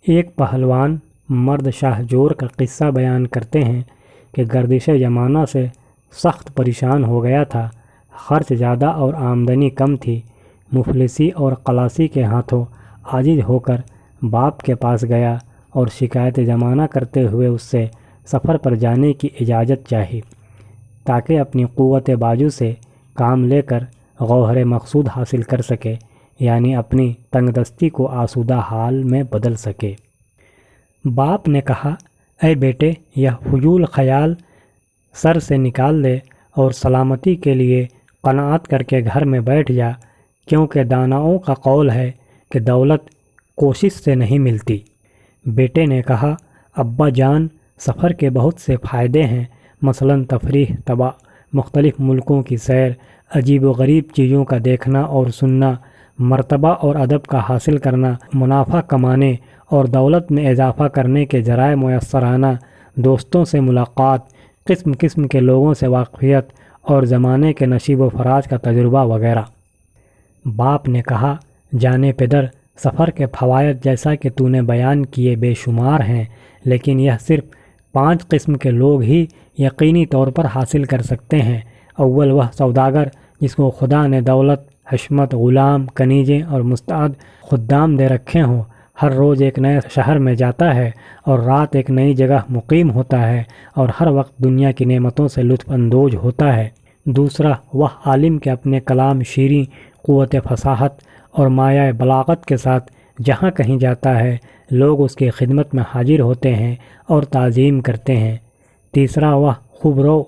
ایک پہلوان مرد شاہ جور کا قصہ بیان کرتے ہیں کہ گردش زمانہ سے سخت پریشان ہو گیا تھا، خرچ زیادہ اور آمدنی کم تھی۔ مفلسی اور خلاصی کے ہاتھوں عاجز ہو کر باپ کے پاس گیا اور شکایت زمانہ کرتے ہوئے اس سے سفر پر جانے کی اجازت چاہی تاکہ اپنی قوت بازو سے کام لے کر گوہر مقصود حاصل کر سکے، یعنی اپنی تنگ دستی کو آسودہ حال میں بدل سکے۔ باپ نے کہا، اے بیٹے، یہ فضول خیال سر سے نکال دے اور سلامتی کے لیے قناعت کر کے گھر میں بیٹھ جا، کیونکہ داناؤں کا قول ہے کہ دولت کوشش سے نہیں ملتی۔ بیٹے نے کہا، ابا جان، سفر کے بہت سے فائدے ہیں، مثلاً تفریح، مختلف ملکوں کی سیر، عجیب و غریب چیزوں کا دیکھنا اور سننا، مرتبہ اور ادب کا حاصل کرنا، منافع کمانے اور دولت میں اضافہ کرنے کے ذرائع میسر آنا، دوستوں سے ملاقات، قسم قسم کے لوگوں سے واقفیت اور زمانے کے نشیب و فراز کا تجربہ وغیرہ۔ باپ نے کہا، جانے پدر، سفر کے فوائد جیسا کہ تو نے بیان کیے بے شمار ہیں، لیکن یہ صرف 5 قسم کے لوگ ہی یقینی طور پر حاصل کر سکتے ہیں۔ اول، وہ سوداگر جس کو خدا نے دولت، حشمت، غلام، کنیزیں اور مستعد خدام دے رکھے ہوں، ہر روز ایک نئے شہر میں جاتا ہے اور رات ایک نئی جگہ مقیم ہوتا ہے اور ہر وقت دنیا کی نعمتوں سے لطف اندوز ہوتا ہے۔ دوسرا، وہ عالم کے اپنے کلام شیریں، قوت فصاحت اور مایہ بلاغت کے ساتھ جہاں کہیں جاتا ہے لوگ اس کی خدمت میں حاضر ہوتے ہیں اور تعظیم کرتے ہیں۔ تیسرا، وہ خوبرو،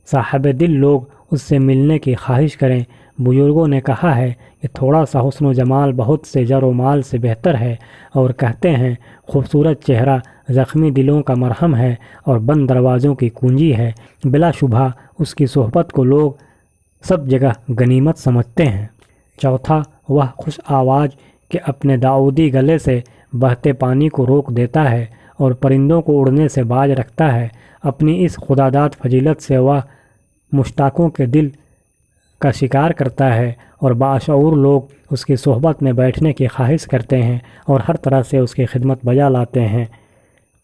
صاحب دل لوگ اس سے ملنے کی خواہش کریں۔ بزرگوں نے کہا ہے کہ تھوڑا سا حسن و جمال بہت سے زر و مال سے بہتر ہے، اور کہتے ہیں خوبصورت چہرہ زخمی دلوں کا مرہم ہے اور بند دروازوں کی کنجی ہے۔ بلا شبہ اس کی صحبت کو لوگ سب جگہ غنیمت سمجھتے ہیں۔ چوتھا، وہ خوش آواز کہ اپنے داؤدی گلے سے بہتے پانی کو روک دیتا ہے اور پرندوں کو اڑنے سے باز رکھتا ہے۔ اپنی اس خداداد فضیلت سے وہ مشتاقوں کے دل کا شکار کرتا ہے اور باشعور لوگ اس کی صحبت میں بیٹھنے کی خواہش کرتے ہیں اور ہر طرح سے اس کی خدمت بجا لاتے ہیں۔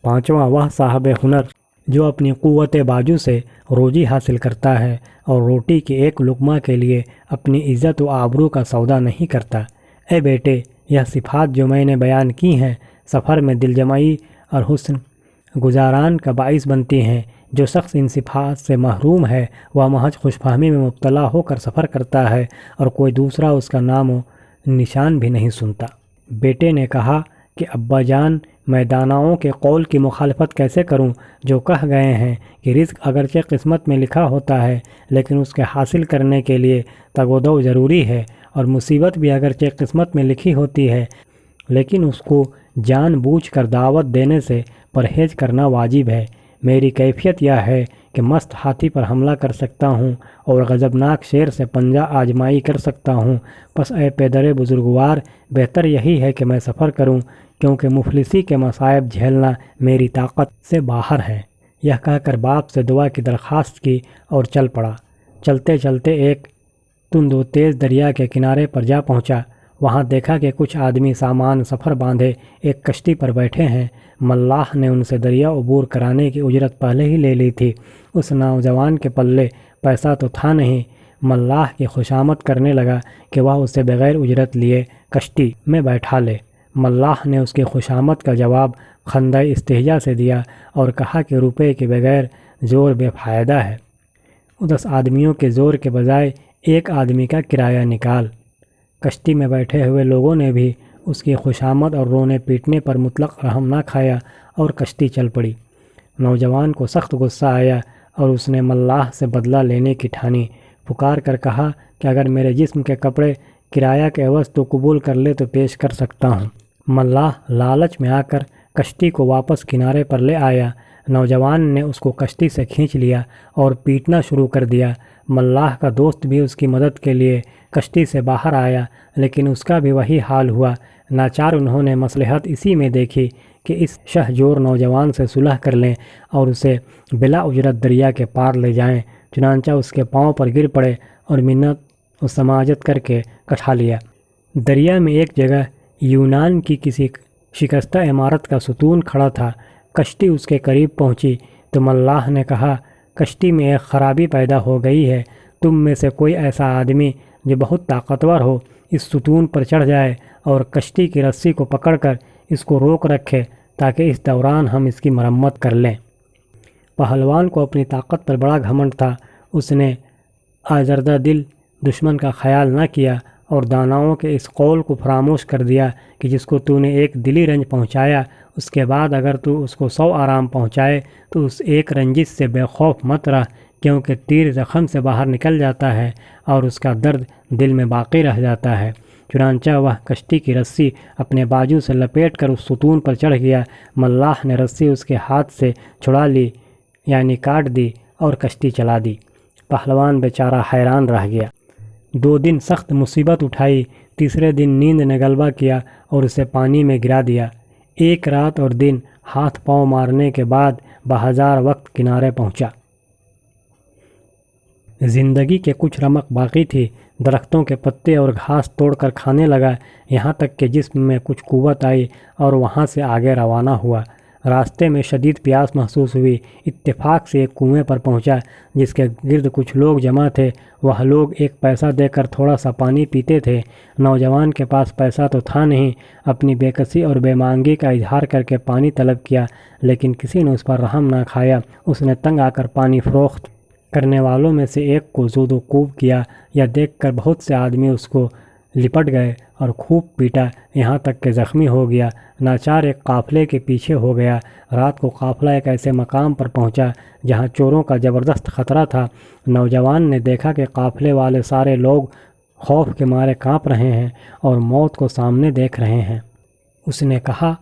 پانچواں، وہ صاحب ہنر جو اپنی قوت بازو سے روزی حاصل کرتا ہے اور روٹی کے ایک لقمہ کے لیے اپنی عزت و آبرو کا سودا نہیں کرتا۔ اے بیٹے، یہ صفات جو میں نے بیان کی ہیں سفر میں دل جمعی اور حسن گزاران کا باعث بنتی ہیں۔ جو شخص ان صفات سے محروم ہے وہ محض خوش فہمی میں مبتلا ہو کر سفر کرتا ہے اور کوئی دوسرا اس کا نام و نشان بھی نہیں سنتا۔ بیٹے نے کہا کہ ابا جان، میں داناؤں کے قول کی مخالفت کیسے کروں جو کہہ گئے ہیں کہ رزق اگرچہ قسمت میں لکھا ہوتا ہے لیکن اس کے حاصل کرنے کے لیے تگ و دو ضروری ہے، اور مصیبت بھی اگرچہ قسمت میں لکھی ہوتی ہے لیکن اس کو جان بوجھ کر دعوت دینے سے پرہیز کرنا واجب ہے۔ میری کیفیت یہ ہے کہ مست ہاتھی پر حملہ کر سکتا ہوں اور غضبناک شیر سے پنجہ آزمائی کر سکتا ہوں، پس اے پیدر بزرگوار، بہتر یہی ہے کہ میں سفر کروں، کیونکہ مفلسی کے مصائب جھیلنا میری طاقت سے باہر ہے۔ یہ کہہ کر باپ سے دعا کی درخواست کی اور چل پڑا۔ چلتے چلتے ایک تند و تیز دریا کے کنارے پر جا پہنچا۔ وہاں دیکھا کہ کچھ آدمی سامان سفر باندھے ایک کشتی پر بیٹھے ہیں۔ ملاح نے ان سے دریا عبور کرانے کی اجرت پہلے ہی لے لی تھی۔ اس نوجوان کے پلے پیسہ تو تھا نہیں۔ ملاح کی خوشامد کرنے لگا کہ وہ اسے بغیر اجرت لیے کشتی میں بیٹھا لے۔ ملاح نے اس کی خوشامد کا جواب خندۂ استہزاء سے دیا اور کہا کہ روپے کے بغیر زور بے فائدہ ہے، 10 آدمیوں کے زور کے بجائے ایک آدمی کا کرایہ نکال۔ کشتی میں بیٹھے ہوئے لوگوں نے بھی اس کی خوشامد اور رونے پیٹنے پر مطلق رحم نہ کھایا اور کشتی چل پڑی۔ نوجوان کو سخت غصہ آیا اور اس نے ملاح سے بدلہ لینے کی ٹھانی، پکار کر کہا کہ اگر میرے جسم کے کپڑے کرایہ کے عوض تو قبول کر لے تو پیش کر سکتا ہوں۔ ملاح لالچ میں آ کر کشتی کو واپس کنارے پر لے آیا۔ نوجوان نے اس کو کشتی سے کھینچ لیا اور پیٹنا شروع کر دیا۔ ملاح کا دوست بھی اس کی مدد کے لیے کشتی سے باہر آیا لیکن اس کا بھی وہی حال ہوا۔ ناچار انہوں نے مصلحت اسی میں دیکھی کہ اس شہجور نوجوان سے صلح کر لیں اور اسے بلا اجرت دریا کے پار لے جائیں۔ چنانچہ اس کے پاؤں پر گر پڑے اور منت و سماجت کر کے کٹھا لیا۔ دریا میں ایک جگہ یونان کی کسی شکستہ عمارت کا ستون کھڑا تھا۔ کشتی اس کے قریب پہنچی تو ملاح نے کہا، کشتی میں ایک خرابی پیدا ہو گئی ہے۔ تم میں سے کوئی ایسا آدمی جو بہت طاقتور ہو اس ستون پر چڑھ جائے اور کشتی کی رسی کو پکڑ کر اس کو روک رکھے تاکہ اس دوران ہم اس کی مرمت کر لیں۔ پہلوان کو اپنی طاقت پر بڑا گھمنڈ تھا۔ اس نے آزردہ دل دشمن کا خیال نہ کیا اور داناؤں کے اس قول کو فراموش کر دیا کہ جس کو تو نے ایک دلی رنج پہنچایا، اس کے بعد اگر تو اس کو 100 آرام پہنچائے تو اس ایک رنجش سے بے خوف مت رہ، کیونکہ تیر زخم سے باہر نکل جاتا ہے اور اس کا درد دل میں باقی رہ جاتا ہے۔ چنانچہ وہ کشتی کی رسی اپنے بازو سے لپیٹ کر اس ستون پر چڑھ گیا۔ ملاح نے رسی اس کے ہاتھ سے چھڑا لی، یعنی کاٹ دی اور کشتی چلا دی۔ پہلوان بیچارہ حیران رہ گیا۔ 2 دن سخت مصیبت اٹھائی، تیسرے دن نیند نے غلبہ کیا اور اسے پانی میں گرا دیا۔ 1 رات اور دن ہاتھ پاؤں مارنے کے بعد بہزار وقت کنارے پہنچا۔ زندگی کے کچھ رمق باقی تھی۔ درختوں کے پتے اور گھاس توڑ کر کھانے لگا، یہاں تک کہ جسم میں کچھ قوت آئی اور وہاں سے آگے روانہ ہوا۔ راستے میں شدید پیاس محسوس ہوئی۔ اتفاق سے ایک کنویں پر پہنچا جس کے گرد کچھ لوگ جمع تھے۔ وہ لوگ 1 پیسہ دے کر تھوڑا سا پانی پیتے تھے۔ نوجوان کے پاس پیسہ تو تھا نہیں، اپنی بے کسی اور بے مانگی کا اظہار کر کے پانی طلب کیا، لیکن کسی نے اس پر رحم نہ کھایا۔ اس نے تنگ آ کر پانی فروخت کرنے والوں میں سے ایک کو زود و کوب کیا۔ یہ دیکھ کر بہت سے آدمی اس کو لپٹ گئے اور خوب پیٹا، یہاں تک کہ زخمی ہو گیا۔ ناچار ایک قافلے کے پیچھے ہو گیا۔ رات کو قافلہ ایک ایسے مقام پر پہنچا جہاں چوروں کا زبردست خطرہ تھا۔ نوجوان نے دیکھا کہ قافلے والے سارے لوگ خوف کے مارے کانپ رہے ہیں اور موت کو سامنے دیکھ رہے ہیں۔ اس نے کہا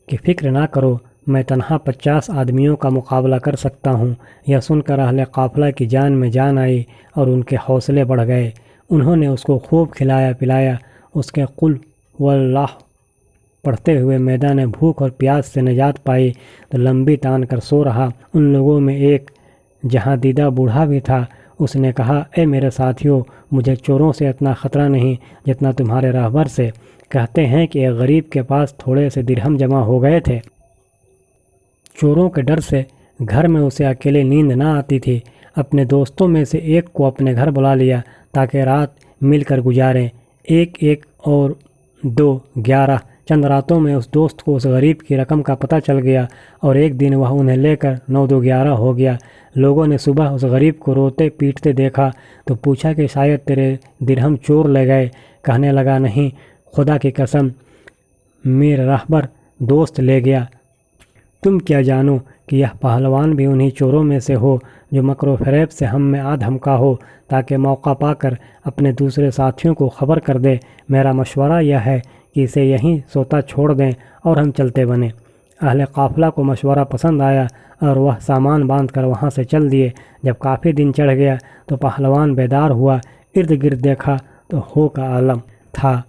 کہ فکر نہ کرو، میں تنہا 50 آدمیوں کا مقابلہ کر سکتا ہوں۔ یہ سن کر اہل قافلہ کی جان میں جان آئی اور ان کے حوصلے بڑھ گئے۔ انہوں نے اس کو خوب کھلایا پلایا۔ اس کے قل واللہ پڑھتے ہوئے میدان بھوک اور پیاس سے نجات پائی تو لمبی تان کر سو رہا۔ ان لوگوں میں ایک جہاں دیدہ بوڑھا بھی تھا۔ اس نے کہا، اے میرے ساتھیوں، مجھے چوروں سے اتنا خطرہ نہیں جتنا تمہارے راہبر سے۔ کہتے ہیں کہ ایک غریب کے پاس تھوڑے سے درہم جمع ہو گئے تھے۔ چوروں کے ڈر سے گھر میں اسے اکیلے نیند نہ آتی تھی۔ اپنے دوستوں میں سے ایک کو اپنے گھر بلا لیا تاکہ رات مل کر گزاریں۔ 1 اور 2 11 چند راتوں میں اس دوست کو اس غریب کی رقم کا پتہ چل گیا اور ایک دن وہ انہیں لے کر 9 2 11 ہو گیا۔ لوگوں نے صبح اس غریب کو روتے پیٹتے دیکھا تو پوچھا کہ شاید تیرے درہم چور لے گئے۔ کہنے لگا، نہیں، خدا کی قسم، میرا راہبر دوست لے گیا۔ تم کیا جانو کہ یہ پہلوان بھی انہی چوروں میں سے ہو جو مکر و فریب سے ہم میں آ دھمکا ہو تاکہ موقع پا کر اپنے دوسرے ساتھیوں کو خبر کر دے۔ میرا مشورہ یہ ہے کہ اسے یہیں سوتا چھوڑ دیں اور ہم چلتے بنیں۔ اہل قافلہ کو مشورہ پسند آیا اور وہ سامان باندھ کر وہاں سے چل دیے۔ جب کافی دن چڑھ گیا تو پہلوان بیدار ہوا، ارد گرد دیکھا تو ہو کا عالم تھا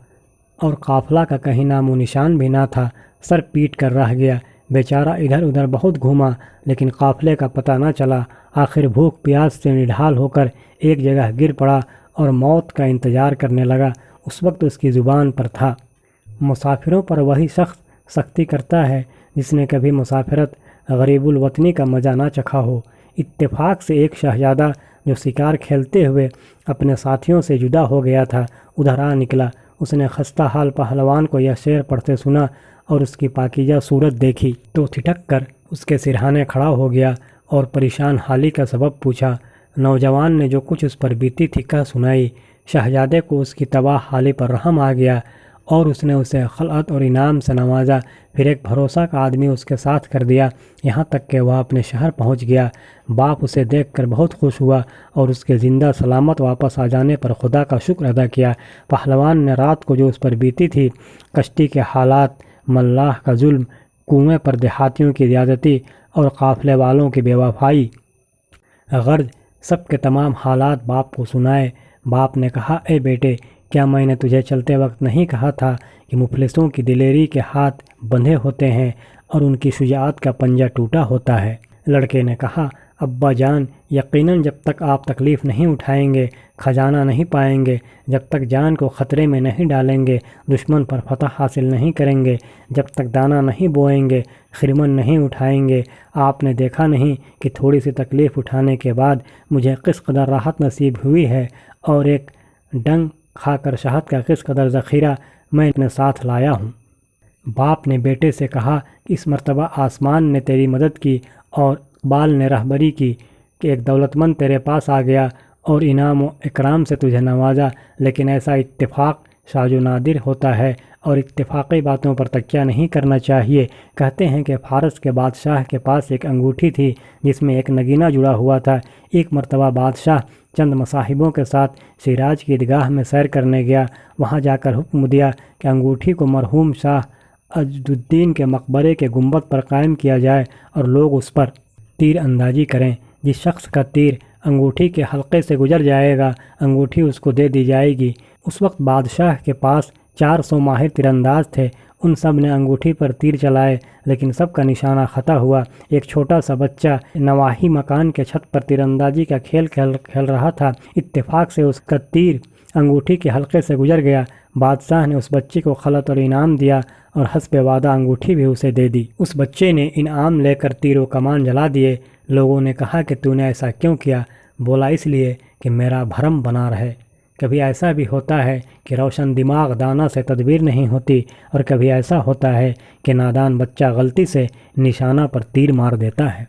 اور قافلہ کا کہیں نام و نشان بھی نہ تھا۔ سر پیٹ کر رہ گیا۔ بیچارہ ادھر ادھر بہت گھوما لیکن قافلے کا پتہ نہ چلا۔ آخر بھوک پیاس سے نڈھال ہو کر ایک جگہ گر پڑا اور موت کا انتظار کرنے لگا۔ اس وقت اس کی زبان پر تھا، مسافروں پر وہی شخص سختی کرتا ہے جس نے کبھی مسافرت غریب الوطنی کا مزہ نہ چکھا ہو۔ اتفاق سے ایک شہزادہ جو شکار کھیلتے ہوئے اپنے ساتھیوں سے جدا ہو گیا تھا ادھر آ نکلا۔ اس نے خستہ حال پہلوان کو یہ شعر پڑھتے سنا اور اس کی پاکیزہ صورت دیکھی تو ٹھٹک کر اس کے سرہانے کھڑا ہو گیا اور پریشان حالی کا سبب پوچھا۔ نوجوان نے جو کچھ اس پر بیتی تھی کہہ سنائی۔ شہزادے کو اس کی تباہ حالی پر رحم آ گیا اور اس نے اسے خلعت اور انعام سے نوازا۔ پھر ایک بھروسہ کا آدمی اس کے ساتھ کر دیا، یہاں تک کہ وہ اپنے شہر پہنچ گیا۔ باپ اسے دیکھ کر بہت خوش ہوا اور اس کے زندہ سلامت واپس آ جانے پر خدا کا شکر ادا کیا۔ پہلوان نے رات کو جو اس پر بیتی تھی، کشتی کے حالات، ملاح کا ظلم، کنویں پر دیہاتیوں کی زیادتی اور قافلے والوں کی بے وفائی، غرض سب کے تمام حالات باپ کو سنائے۔ باپ نے کہا، اے بیٹے، کیا میں نے تجھے چلتے وقت نہیں کہا تھا کہ مفلسوں کی دلیری کے ہاتھ بندھے ہوتے ہیں اور ان کی شجاعت کا پنجہ ٹوٹا ہوتا ہے؟ لڑکے نے کہا، ابا جان، یقیناً جب تک آپ تکلیف نہیں اٹھائیں گے، خزانہ نہیں پائیں گے، جب تک جان کو خطرے میں نہیں ڈالیں گے، دشمن پر فتح حاصل نہیں کریں گے، جب تک دانہ نہیں بوئیں گے، خرمن نہیں اٹھائیں گے، آپ نے دیکھا نہیں کہ تھوڑی سی تکلیف اٹھانے کے بعد مجھے کس قدر راحت نصیب ہوئی ہے، اور ایک ڈنگ کھا کر شہد کا کس قدر ذخیرہ میں اپنے ساتھ لایا ہوں۔ باپ نے بیٹے سے کہا کہ اس مرتبہ آسمان نے تیری مدد کی اور اقبال نے رہبری کی کہ ایک دولت مند تیرے پاس آ گیا اور انعام و اکرام سے تجھے نوازا، لیکن ایسا اتفاق شاذ و نادر ہوتا ہے اور اتفاقی باتوں پر تکیہ نہیں کرنا چاہیے۔ کہتے ہیں کہ فارس کے بادشاہ کے پاس ایک انگوٹھی تھی جس میں ایک نگینہ جڑا ہوا تھا۔ ایک مرتبہ بادشاہ چند مصاحبوں کے ساتھ سراج کی عیدگاہ میں سیر کرنے گیا۔ وہاں جا کر حکم دیا کہ انگوٹھی کو مرحوم شاہ عضد الدین کے مقبرے کے گنبد پر قائم کیا جائے اور لوگ اس پر تیر اندازی کریں۔ جس شخص کا تیر انگوٹھی کے حلقے سے گزر جائے گا، انگوٹھی اس کو دے دی جائے گی۔ اس وقت بادشاہ کے پاس 400 ماہر تیر انداز تھے۔ ان سب نے انگوٹھی پر تیر چلائے، لیکن سب کا نشانہ خطا ہوا۔ ایک چھوٹا سا بچہ نواحی مکان کے چھت پر تیر اندازی کا کھیل کھیل رہا تھا۔ اتفاق سے اس کا تیر انگوٹھی کے حلقے سے گزر گیا۔ بادشاہ نے اس بچے کو خلعت اور انعام دیا اور حسب وعدہ انگوٹھی بھی اسے دے دی۔ اس بچے نے انعام لے کر تیر و کمان جلا دیے۔ لوگوں نے کہا کہ تو نے ایسا کیوں کیا؟ بولا اس لیے کہ میرا بھرم بنا رہے۔ کبھی ایسا بھی ہوتا ہے کہ روشن دماغ دانا سے تدبیر نہیں ہوتی، اور کبھی ایسا ہوتا ہے کہ نادان بچہ غلطی سے نشانہ پر تیر مار دیتا ہے۔